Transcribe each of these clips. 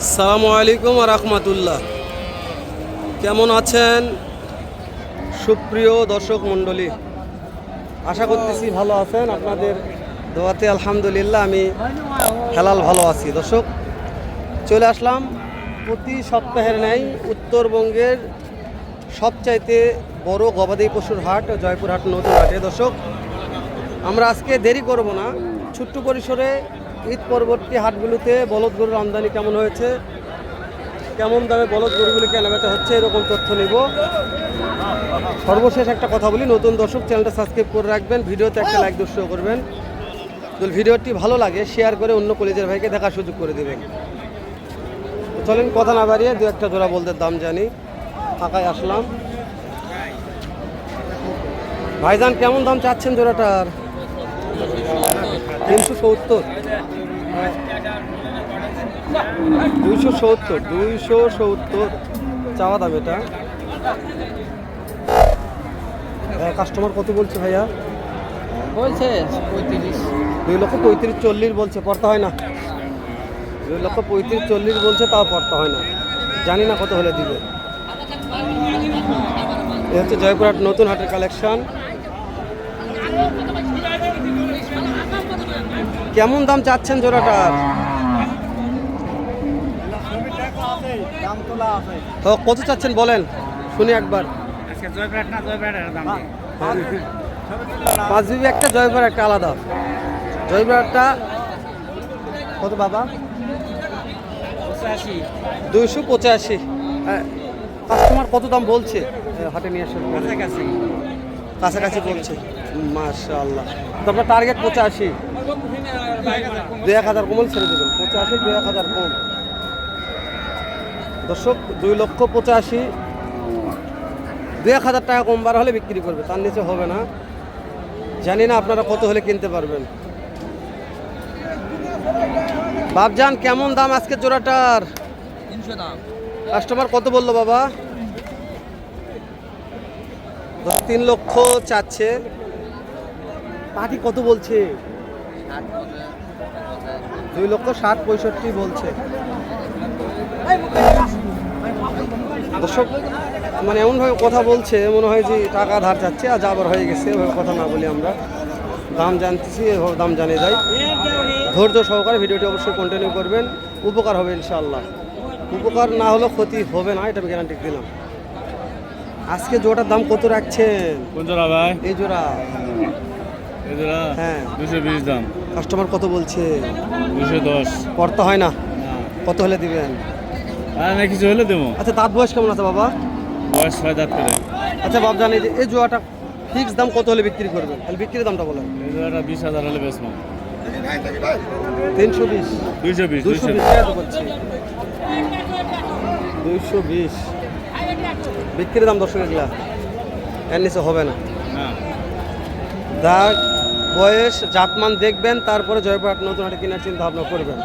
আসসালামু আলাইকুম ওয়া রাহমাতুল্লাহ। কেমন আছেন সুপ্রিয় দর্শক মণ্ডলী? আশা করতেছি ভালো আছেন। আপনাদের দোয়াতে আলহামদুলিল্লাহ আমি হেলাল ভালো আছি। দর্শক, চলে আসলাম প্রতি সপ্তাহের ন্যায় উত্তরবঙ্গের সবচাইতে বড় গবাদি পশুর হাট জয়পুরহাট নতুন হাটে। দর্শক, আমরা আজকে দেরি করব না, ছোট্ট পরিসরে ঈদ পরবর্তী হাটগুলোতে বলদ গরুর আমদানি কেমন হয়েছে, কেমন দামে বলদ গরুগুলি কেনাবেচা হচ্ছে, এরকম তথ্য নিব। সর্বশেষ একটা কথা বলি, নতুন দর্শক চ্যানেলটা সাবস্ক্রাইব করে রাখবেন, ভিডিওতে একটা লাইক দর্শক করবেন। যদি ভিডিওটি ভালো লাগে শেয়ার করে অন্য কলেজের ভাইকে দেখার সুযোগ করে দেবেন। চলেন কথা না বাড়িয়ে দু একটা জোড়া বলদের দাম জানি। ফাঁকায় আসলাম। ভাইজান কেমন দাম চাচ্ছেন জোড়াটার? 370, 270 চাওয়া দাম। এটা কাস্টমার কত বলছে ভাইয়া? বলছে 35। 2,35,40 বলছে, পড়তে হয় না। 2,35,40 বলছে, তাও পড়তে হয় না। জানি না কত হলে দিবে। এ হচ্ছে জয়পুরহাট নতুন হাটের কালেকশন। কেমন দাম চাচ্ছেন জোড়াটার? কত চাচ্ছেন বলেন, শুনি একবার। পাঁচ বিবি একটা, জয়পুরহাট একটা আলাদা। জয়পুরহাটটা কত বাবা? 285। কাস্টমার কত দাম বলছে? হাটে নিয়ে আসেন, কাছাকাছি বলছে। মাশাআল্লাহ। তারপর টার্গেট 85, 2-1,000 কমল ছেড়ে দেবেন। 85, 2-1,000 কম। দর্শক, 2,85,000, 2-1,000 টাকা কম বার হলে বিক্রি করবে, তার নিচে হবে না। জানি না আপনারা কত হলে কিনতে পারবেন। বাবজান কেমন দাম আজকে জোড়াটার? 300 দাম। কাস্টমার কত বললো বাবা? 3 লক্ষ চাচ্ছে। পাটি কত বলছে? 2,60,65 বলছে। দর্শক, মানে এমনভাবে কথা বলছে মনে হয় যে টাকা ধার চাচ্ছে, আর যাবার হয়ে গেছে। এভাবে কথা না বলি আমরা, দাম জানতেছি, এভাবে দাম জানিয়ে যাই। ধৈর্য সহকারে ভিডিওটি অবশ্যই কন্টিনিউ করবেন, উপকার হবে ইনশাআল্লাহ। উপকার না হলেও ক্ষতি হবে না, এটা আমি গ্যারান্টি দিলাম। আজকে জোড়াটার দাম কত রাখছেন? কোন জোড়া ভাই? এই জোড়া। এই জোড়া হ্যাঁ, 220 দাম। কাস্টমার কত বলছে? 210। পড়তে হয় না, কত হলে দিবেন? আর না কিছু হলে দেবো। আচ্ছা, দাঁত বয়স কেমন আছে বাবা? বয়স 6 দাঁত করে। আচ্ছা বাবা, জানি যে এই জোড়াটা ফিক্স দাম কত হলে বিক্রি করবেন? তাহলে বিক্রির দামটা বলেন। এই জোড়াটা 20,000 হলে বেচবো। 320, 220 টাকা তো বলছি। 220 বিক্রির দাম। দর্শক, এগুলা এর নিচে হবে না। না, দাগ বয়স জাতমান দেখবেন, তারপরে জয়পুরহাট নতুন হাটে কেনার চিন্তা ভাবনা করবেন।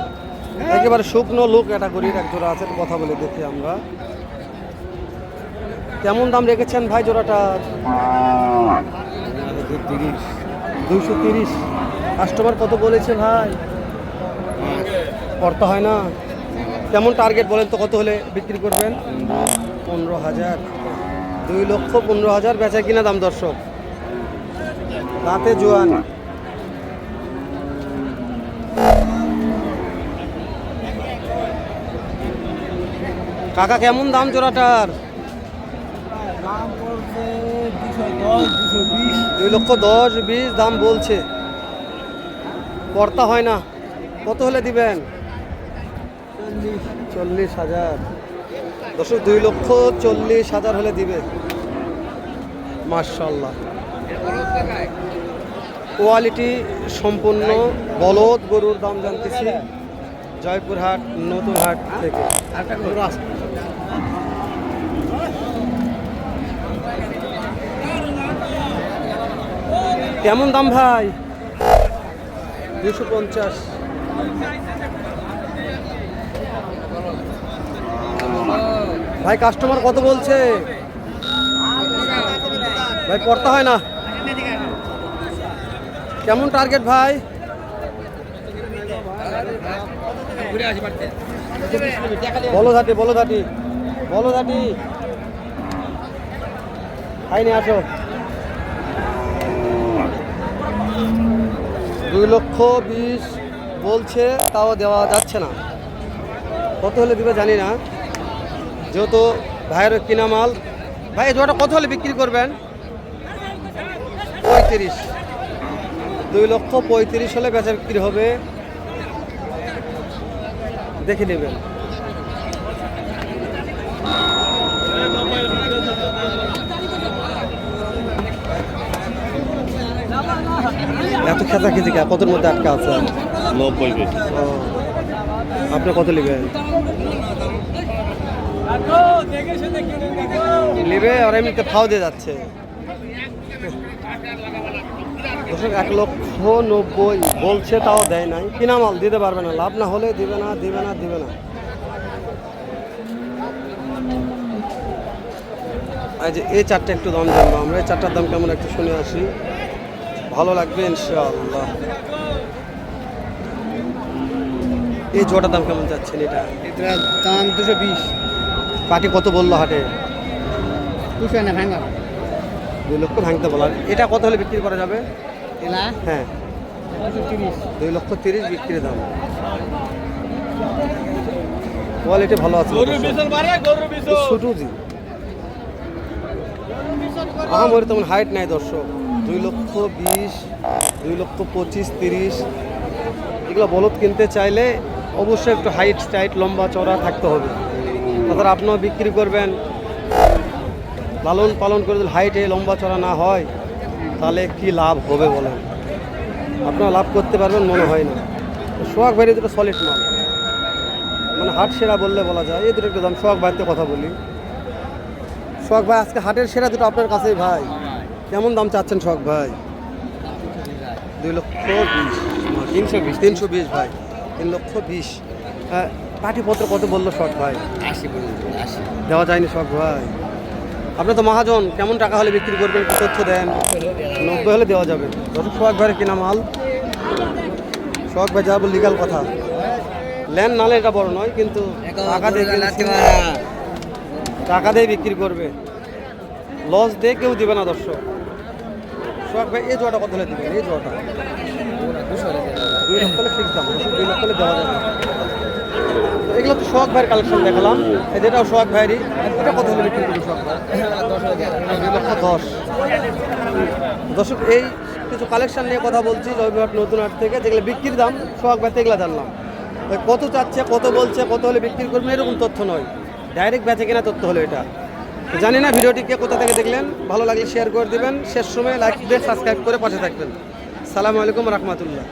একেবারে শুকনো লোক ক্যাটাগরির এক জোড়া আছে, কথা বলে দেখি আমরা। কেমন দাম রেখেছেন ভাই জোড়াটা? 230। কাস্টমার কত বলেছে ভাই? পড়তে হয় না। কেমন টার্গেট বলেন তো, কত হলে বিক্রি করবেন? 15,000। 2,15,000 বেচা কিনা দাম। দর্শক, দাঁতে জোয়ান। কাকা কেমন দাম জোড়াটার? 2,10,20 দাম বলছে, পড়তা হয় না। কত হলে দিবেন? 40,000। দর্শক, 2,40,000 হলে দিবে। মাশাআল্লাহ, কোয়ালিটি সম্পূর্ণ বলদ গরুর দাম জানতেছি জয়পুরহাট নতুন হাট থেকে। কেমন দাম ভাই? 250। ভাই কাস্টমার কত বলছে? ভাই পড়তে হয় না। কেমন টার্গেট ভাই? বলো ধাটি বলো ধাটি বলো ধাটি খাইনি আসো 2,20,000 বলছে, তাও দেওয়া যাচ্ছে না। কত হলে দিবে জানি না, যেহেতু ভাইয়ের কিনা মাল। ভাই এই জোড়াটা কত হলে বিক্রি করবেন? 35। 2,35,000 হলে বেচা বিক্রি হবে, দেখে নেবেন। এত খেঁচাখেঁচি কে কতর মধ্যে আটকা আছে? 90 পিস। ও, আপনি কত নেবেন? নেবে আর এমনিতে ফাও দিয়ে যাচ্ছে। 1,90,000 বলছে, তাও দেয় নাই। কিনা মাল দিতে পারবে না, লাভ না হলে দিবে না দিবে না দিবে না। এই যে এই চারটা একটু দাম জানবো আমরা, এই চারটার দাম কেমন একটু শুনে আসি, ভালো লাগবে ইনশাআল্লাহ। এই জোড়ার দাম কেমন যাচ্ছেন? এটার দাম 220। পাটি কত বললো হাটে? 200 না ভাঙা। 2 লক্ষ ভাঙতে বলার। এটা কত হলে বিক্রি করা যাবে? এলা হ্যাঁ 230। 2,30,000 বিক্রি দাম। কোয়ালিটি ভালো আছে, ছোটো জি। আমার তেমন হাইট নাই দর্শক। 2,20,000, 2,25,000, 30 এগুলো বলদ কিনতে চাইলে অবশ্যই একটু হাইট টাইট লম্বা চড়া থাকতে হবে। তাছাড়া আপনিও বিক্রি করবেন, লালন পালন করে যদি হাইটে লম্বা চড়া না হয় তাহলে কি লাভ হবে বলেন? আপনারা লাভ করতে পারবেন মনে হয় না। সোহাগ ভাইয়ের দুটো সলিড মাল, মানে হাট সেরা বললে বলা যায়। এই দুটো একটু দাম। সোহাগ ভাইতে কথা বলি। সোহাগ ভাই, আজকে হাটের সেরা দুটো আপনার কাছেই ভাই, কেমন দাম চাচ্ছেন সোহাগ ভাই? 2,20,000। 320 ভাই, 3,20,000। হ্যাঁ, পাটিপত্র কত বললো সোহাগ ভাই? 80 পর্যন্ত। 80 দেওয়া যায়নি সোহাগ ভাই। আপনি তো মহাজন, কেমন টাকা হলে বিক্রি করবেন একটু তথ্য দেন। 90 হলে দেওয়া যাবে। দর্শক, সোহাগ ভাইয়ের কিনা মাল। সোহাগ ভাই যা বল লিগাল কথা, ল্যান্ড নালে এটা বড় নয়, কিন্তু টাকা দিয়ে টাকা দিয়ে বিক্রি করবে, লস দিয়ে কেউ দিবে না দর্শক। সোহাগ ভাই এই জোয়াটা কত হলে দেবেন? এই জোয়াটা 2 লক্ষ হলে ফিক্স দাম। 2 লক্ষ হলে দেওয়া যাবে। তো এগুলো তো সোহাগ ভাইয়ের কালেকশন দেখালাম, যেটাও সোহাগ ভাইয়েরই। এটা কত হলে বিক্রি করবে সোহাগ ভাই? 2,10,000। দর্শক, এই কিছু কালেকশন নিয়ে কথা বলছি রবিবার নতুন হাট থেকে, যেগুলো বিক্রির দাম সোহাগ ভাই এগুলো জানলাম। ওই কত চাচ্ছে, কত বলছে, কত হলে বিক্রি করবেন এরকম তথ্য নয়, ডাইরেক্ট বেচে কেনা তথ্য হলো এটা। তো জানি না ভিডিওটি কে কোথা থেকে দেখলেন, ভালো লাগলে শেয়ার করে দেবেন, শেষ সময় লাইক দিয়ে সাবস্ক্রাইব করে পাশে থাকবেন। সালামু আলাইকুম রহমতুল্লাহ।